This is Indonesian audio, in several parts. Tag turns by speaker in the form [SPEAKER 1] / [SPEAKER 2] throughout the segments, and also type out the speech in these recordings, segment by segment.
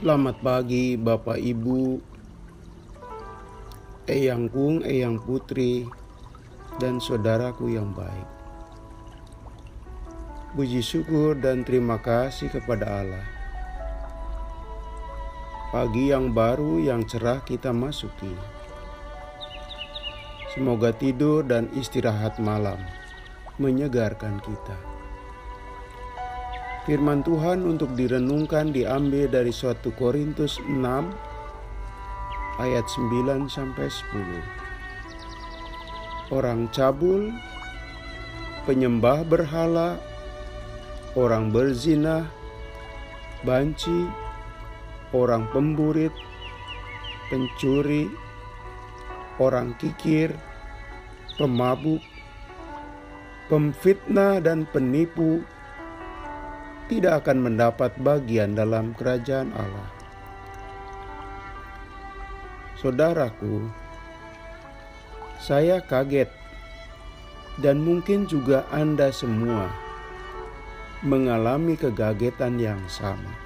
[SPEAKER 1] Selamat pagi Bapak Ibu, Eyang Kung, Eyang Putri, dan saudaraku yang baik. Puji syukur dan terima kasih kepada Allah. Pagi yang baru yang cerah kita masuki. Semoga tidur dan istirahat malam menyegarkan kita. Firman Tuhan untuk direnungkan diambil dari 1 Korintus 6 ayat 9-10. Orang cabul, penyembah berhala, orang berzina, banci, orang pemburit, pencuri, orang kikir, pemabuk, pemfitnah dan penipu tidak akan mendapat bagian dalam kerajaan Allah. Saudaraku, saya kaget dan mungkin juga Anda semua mengalami kegagetan yang sama,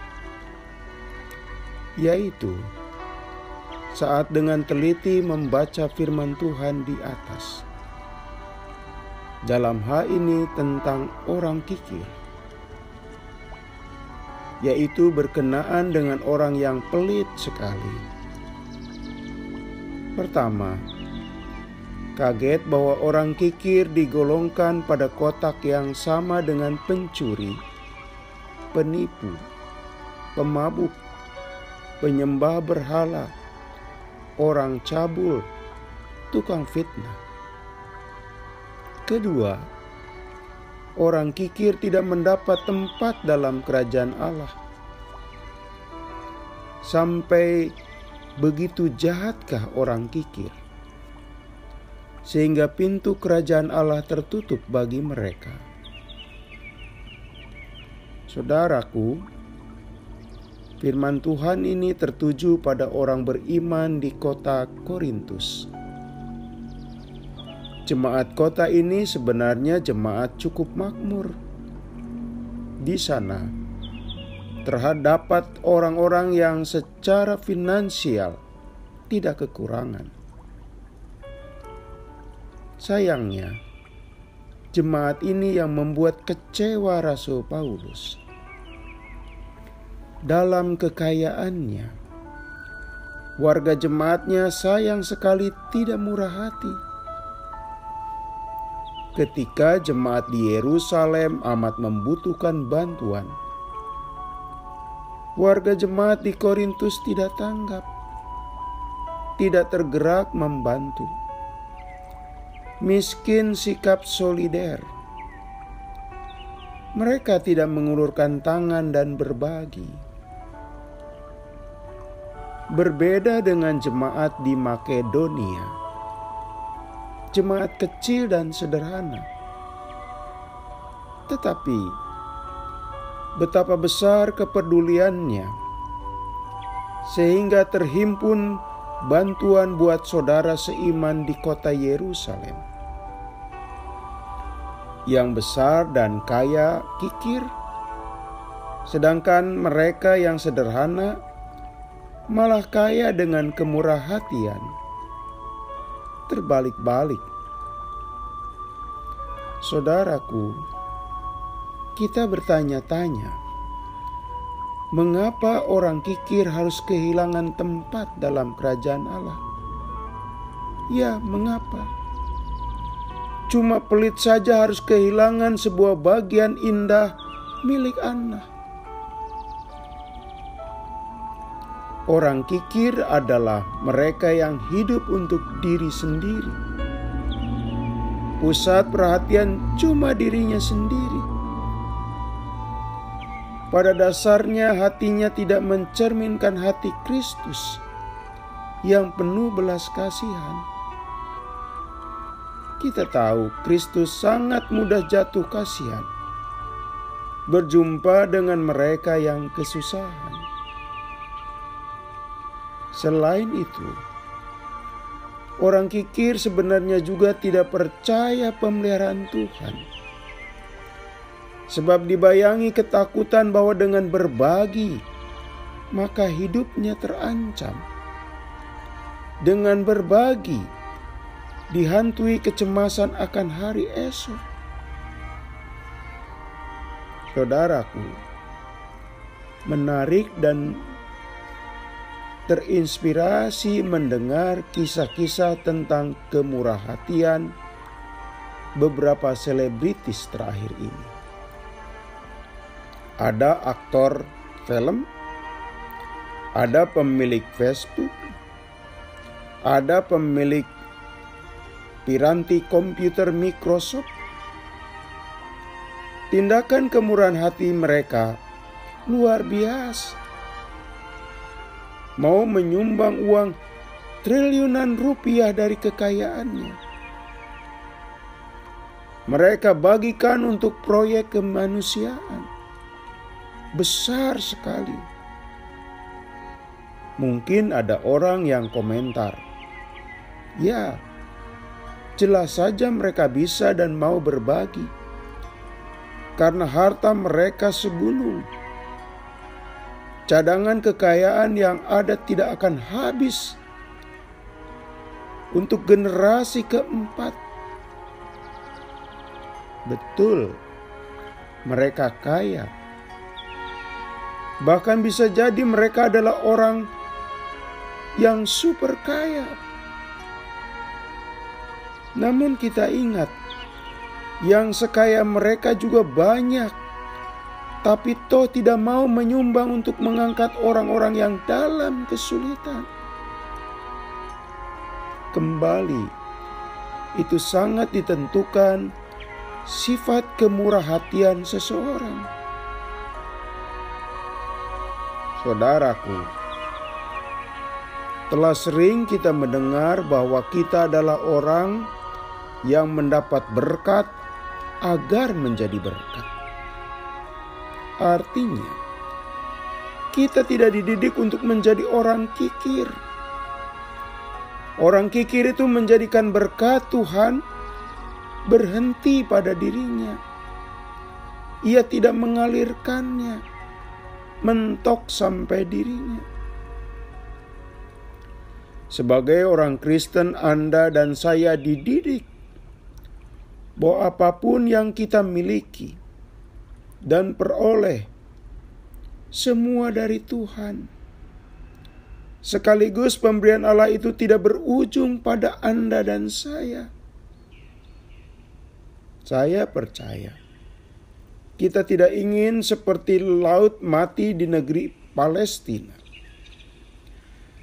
[SPEAKER 1] yaitu saat dengan teliti membaca firman Tuhan di atas. Dalam hal ini tentang orang kikir, yaitu berkenaan dengan orang yang pelit sekali. Pertama, kaget bahwa orang kikir digolongkan pada kotak yang sama dengan pencuri, penipu, pemabuk, penyembah berhala, orang cabul, tukang fitnah. Kedua, orang kikir tidak mendapat tempat dalam kerajaan Allah. Sampai begitu jahatkah orang kikir, sehingga pintu kerajaan Allah tertutup bagi mereka? Saudaraku, firman Tuhan ini tertuju pada orang beriman di kota Korintus. Jemaat kota ini sebenarnya jemaat cukup makmur. Di sana terdapat orang-orang yang secara finansial tidak kekurangan. Sayangnya, jemaat ini yang membuat kecewa Rasul Paulus. Dalam kekayaannya, warga jemaatnya sayang sekali tidak murah hati. Ketika jemaat di Yerusalem amat membutuhkan bantuan, warga jemaat di Korintus tidak tanggap, tidak tergerak membantu. Miskin sikap solider. Mereka tidak mengulurkan tangan dan berbagi. Berbeda dengan jemaat di Makedonia, jemaat kecil dan sederhana. Tetapi betapa besar kepeduliannya, sehingga terhimpun bantuan buat saudara seiman di kota Yerusalem. Yang besar dan kaya kikir, sedangkan mereka yang sederhana malah kaya dengan kemurah hatian. Terbalik-balik. Saudaraku, kita bertanya-tanya, mengapa orang kikir harus kehilangan tempat dalam kerajaan Allah? Ya, mengapa? Cuma pelit saja harus kehilangan sebuah bagian indah milik Allah. Orang kikir adalah mereka yang hidup untuk diri sendiri. Pusat perhatian cuma dirinya sendiri. Pada dasarnya hatinya tidak mencerminkan hati Kristus yang penuh belas kasihan. Kita tahu Kristus sangat mudah jatuh kasihan berjumpa dengan mereka yang kesusahan. Selain itu, orang kikir sebenarnya juga tidak percaya pemeliharaan Tuhan. Sebab dibayangi ketakutan bahwa dengan berbagi maka hidupnya terancam. Dengan berbagi, dihantui kecemasan akan hari esok. Saudaraku, menarik dan terinspirasi mendengar kisah-kisah tentang kemurahhatian beberapa selebritis terakhir ini. Ada aktor film, ada pemilik Facebook, ada pemilik piranti komputer Microsoft. Tindakan kemurahan hati mereka luar biasa. Mau menyumbang uang triliunan rupiah dari kekayaannya. Mereka bagikan untuk proyek kemanusiaan. Besar sekali. Mungkin ada orang yang komentar, ya, jelas saja mereka bisa dan mau berbagi. Karena harta mereka segunung. Cadangan kekayaan yang ada tidak akan habis untuk generasi keempat. Betul, mereka kaya. Bahkan bisa jadi mereka adalah orang yang super kaya. Namun kita ingat, yang sekaya mereka juga banyak, tapi toh tidak mau menyumbang untuk mengangkat orang-orang yang dalam kesulitan. Kembali, itu sangat ditentukan sifat kemurahhatian seseorang. Saudaraku, telah sering kita mendengar bahwa kita adalah orang yang mendapat berkat agar menjadi berkat. Artinya, kita tidak dididik untuk menjadi orang kikir. Orang kikir itu menjadikan berkat Tuhan berhenti pada dirinya. Ia tidak mengalirkannya, mentok sampai dirinya. Sebagai orang Kristen, Anda dan saya dididik bahwa apapun yang kita miliki dan peroleh, semua dari Tuhan. Sekaligus pemberian Allah itu tidak berujung pada Anda dan saya. Saya percaya kita tidak ingin seperti laut mati di negeri Palestina.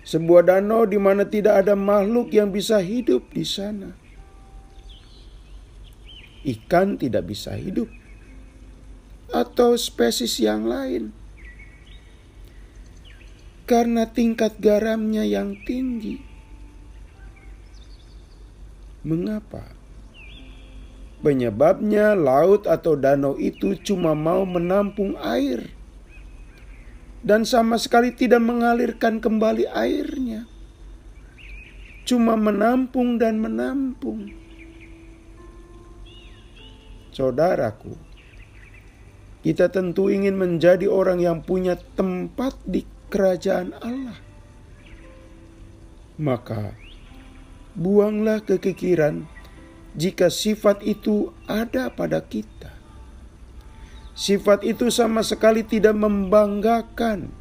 [SPEAKER 1] Sebuah danau di mana tidak ada makhluk yang bisa hidup di sana. Ikan tidak bisa hidup, atau spesies yang lain, karena tingkat garamnya yang tinggi. Mengapa? Penyebabnya laut atau danau itu cuma mau menampung air dan sama sekali tidak mengalirkan kembali airnya. Cuma menampung dan menampung. Saudaraku, kita tentu ingin menjadi orang yang punya tempat di kerajaan Allah. Maka, buanglah kekikiran jika sifat itu ada pada kita. Sifat itu sama sekali tidak membanggakan,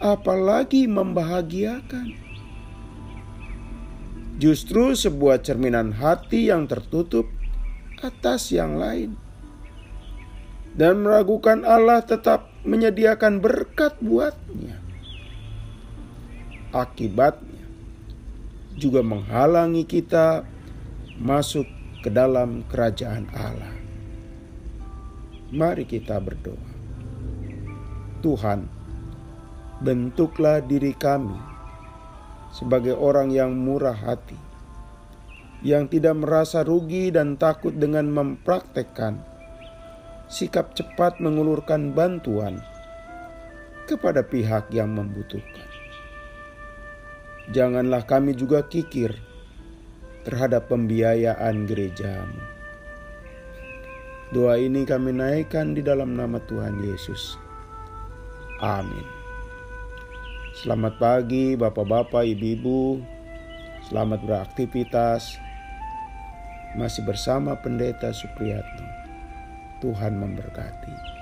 [SPEAKER 1] apalagi membahagiakan. Justru sebuah cerminan hati yang tertutup atas yang lain. Dan meragukan Allah tetap menyediakan berkat buatnya. Akibatnya juga menghalangi kita masuk ke dalam kerajaan Allah. Mari kita berdoa. Tuhan, bentuklah diri kami sebagai orang yang murah hati, yang tidak merasa rugi dan takut dengan mempraktekkan sikap cepat mengulurkan bantuan kepada pihak yang membutuhkan. Janganlah kami juga kikir terhadap pembiayaan gerejamu. Doa ini kami naikkan di dalam nama Tuhan Yesus. Amin. Selamat pagi bapak-bapak, ibu-ibu. Selamat beraktivitas. Masih bersama Pendeta Supriyatno. Tuhan memberkati.